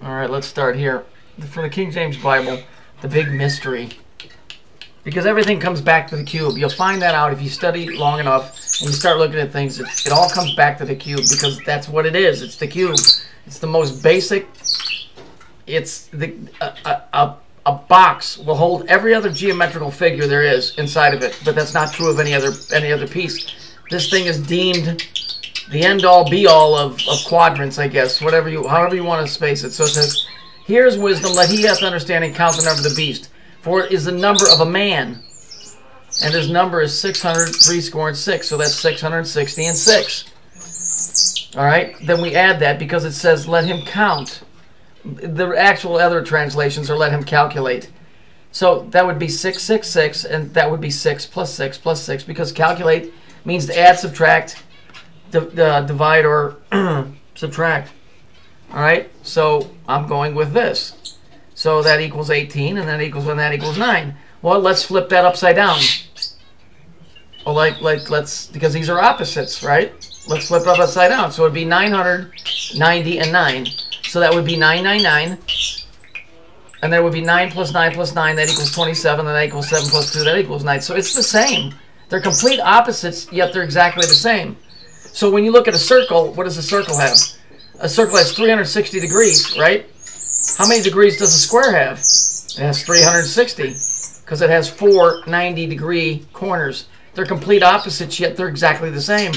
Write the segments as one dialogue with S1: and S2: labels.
S1: All right, let's start here. From the King James Bible, the big mystery. Because everything comes back to the cube. You'll find that out if you study long enough and you start looking at things. It all comes back to the cube because that's what it is. It's the cube. It's the most basic. It's a box will hold every other geometrical figure there is inside of it, but that's not true of any other piece. This thing is deemed the end-all, be-all of quadrants, I guess, however you want to space it. So it says, "Here's wisdom, let he hath understanding count the number of the beast. For it is the number of a man, and his number is 666, so that's 660 and 6. All right, then we add that because it says, let him count. The actual other translations are let him calculate. So that would be 666, and that would be 6 plus 6 plus 6, because calculate means to add, subtract, divide, or subtract. All right, so I'm going with this. So that equals 18, and that equals 9. Well, let's flip that upside down. Well, let's, because these are opposites, right? Let's flip it upside down. So it would be 990 and 9. So that would be 999. And there would be 9 plus 9 plus 9. That equals 27. And that equals 7 plus 2. That equals 9. So it's the same. They're complete opposites, yet they're exactly the same. So when you look at a circle, what does a circle have? A circle has 360 degrees, right? How many degrees does a square have? It has 360, because it has 4 90-degree corners. They're complete opposites, yet they're exactly the same.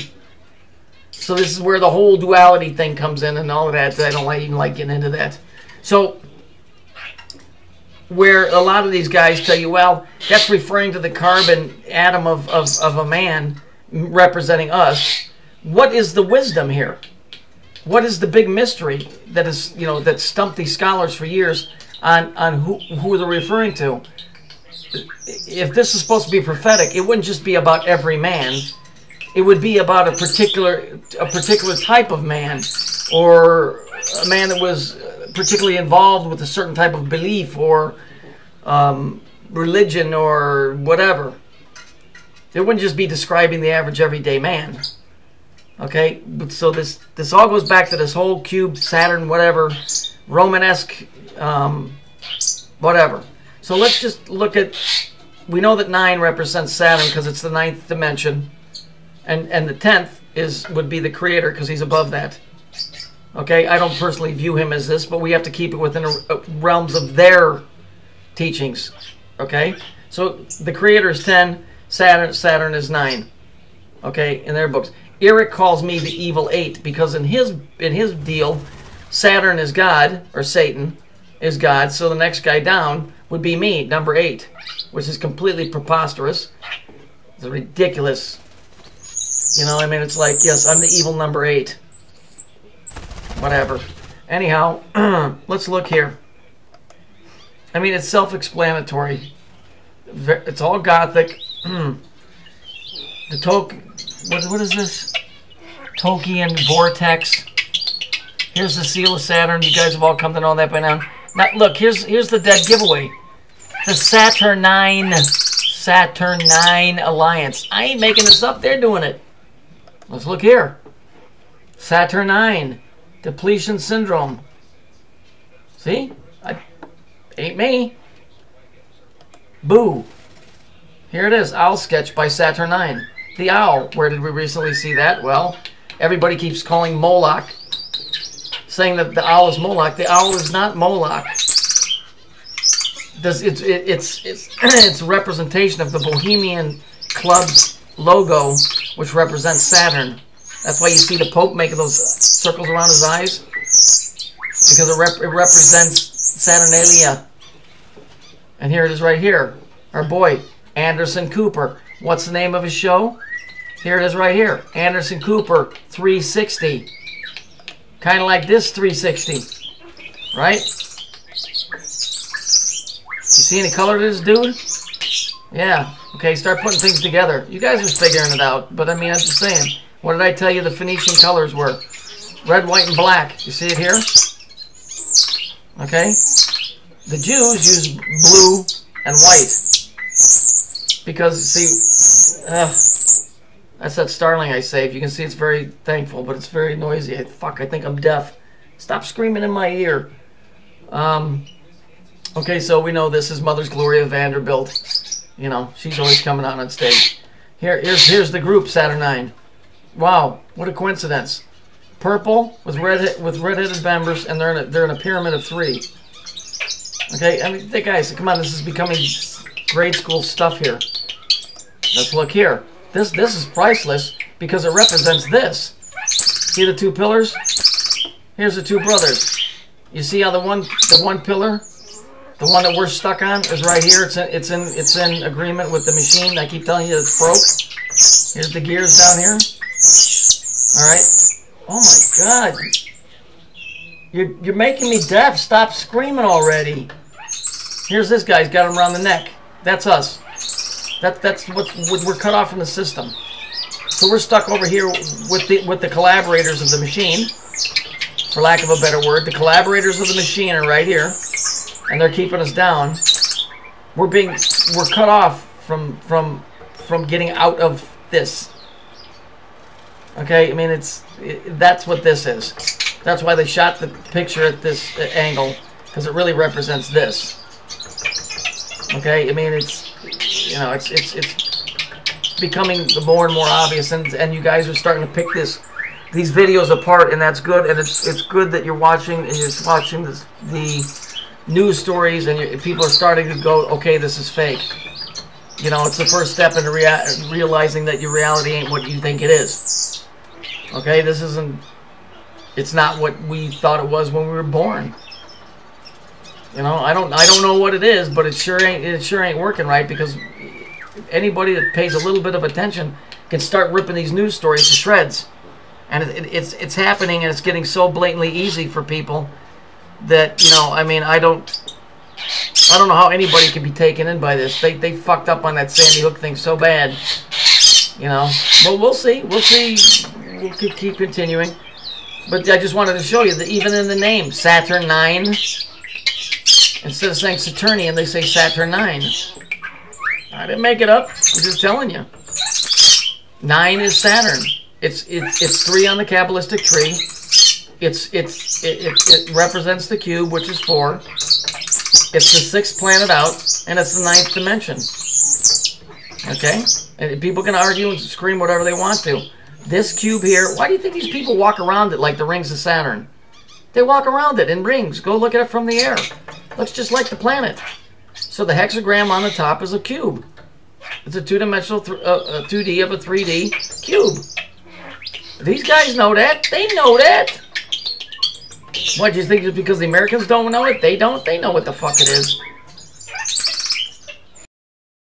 S1: So this is where the whole duality thing comes in and all of that. I don't even like getting into that. So where a lot of these guys tell you, well, that's referring to the carbon atom of a man representing us. What is the wisdom here? What is the big mystery that is, that stumped these scholars for years on who they're referring to? If this is supposed to be prophetic, it wouldn't just be about every man. It would be about a particular type of man, or a man that was particularly involved with a certain type of belief or religion or whatever. It wouldn't just be describing the average everyday man. Okay, but so this all goes back to this whole cube, Saturn, whatever, Romanesque, whatever. So let's just look at, we know that 9 represents Saturn because it's the 9th dimension, and the 10th would be the creator because he's above that. Okay, I don't personally view him as this, but we have to keep it within the realms of their teachings. Okay, so the creator is 10, Saturn is 9. Okay, in their books. Eric calls me the evil 8 because in his deal, Saturn is God, or Satan is God, so the next guy down would be me, number 8, which is completely preposterous. It's ridiculous. I mean, it's like, yes, I'm the evil number 8. Whatever. Anyhow, let's look here. I mean, it's self-explanatory. It's all Gothic. What is this? Tolkien Vortex. Here's the seal of Saturn. You guys have all come to know that by now. Now look, here's the dead giveaway. The Saturnine Alliance. I ain't making this up. They're doing it. Let's look here. Saturnine. Depletion syndrome. See? Ain't me. Boo. Here it is. Owl sketch by Saturnine. The owl. Where did we recently see that? Well, everybody keeps calling Moloch, saying that the owl is Moloch. The owl is not Moloch. It's representation of the Bohemian Club logo, which represents Saturn. That's why you see the Pope making those circles around his eyes, because it represents Saturnalia. And here it is right here. Our boy, Anderson Cooper. What's the name of his show? Here it is right here. Anderson Cooper 360. Kind of like this 360. Right? You see any color to this dude? Yeah. Okay, start putting things together. You guys are figuring it out. But I mean, I'm just saying. What did I tell you the Phoenician colors were? Red, white, and black. You see it here? Okay? The Jews use blue and white. Because, see, that's that starling I saved. You can see it's very thankful, but it's very noisy. Fuck, I think I'm deaf. Stop screaming in my ear. Okay, so we know this is Mother's Gloria Vanderbilt. You know, she's always coming on stage. Here's the group, Saturn 9. Wow, what a coincidence. Purple with redheaded members, and they're in a pyramid of 3. Okay, I mean, guys, come on, this is becoming grade school stuff here. Let's look here. This is priceless because it represents this. See the 2 pillars? Here's the 2 brothers. You see how the one pillar, the one that we're stuck on, is right here. It's in agreement with the machine. I keep telling you it's broke. Here's the gears down here. All right. Oh my God. You're making me deaf. Stop screaming already. Here's this guy. He's got him around the neck. That's us. That's what we're cut off from the system. So we're stuck over here with the collaborators of the machine, for lack of a better word. The collaborators of the machine are right here, and they're keeping us down. We're cut off from getting out of this. Okay, I mean that's what this is. That's why they shot the picture at this angle, because it really represents this. Okay, I mean it's becoming more and more obvious, and you guys are starting to pick these videos apart, and that's good. And it's good that you're watching the news stories, and people are starting to go, okay, this is fake. You know, it's the first step into realizing that your reality ain't what you think it is. Okay, it's not what we thought it was when we were born. You know, I don't know what it is, but it sure ain't working right, because anybody that pays a little bit of attention can start ripping these news stories to shreds. And it's happening, and it's getting so blatantly easy for people that, you know, I mean, I don't know how anybody can be taken in by this. They fucked up on that Sandy Hook thing so bad, you know. But we'll see. We'll keep continuing. But I just wanted to show you that even in the name, Saturn 9, instead of saying Saturnian, they say Saturn 9. I didn't make it up. I'm just telling you. 9 is Saturn. It's 3 on the Kabbalistic tree. It represents the cube, which is 4. It's the 6th planet out, and it's the 9th dimension. Okay? And people can argue and scream whatever they want to. This cube here, why do you think these people walk around it like the rings of Saturn? They walk around it in rings. Go look at it from the air. Looks just like the planet. So the hexagram on the top is a cube. It's a 2-dimensional 2D of a 3D cube. These guys know that. They know that. What, do you think just because the Americans don't know it? They don't. They know what the fuck it is.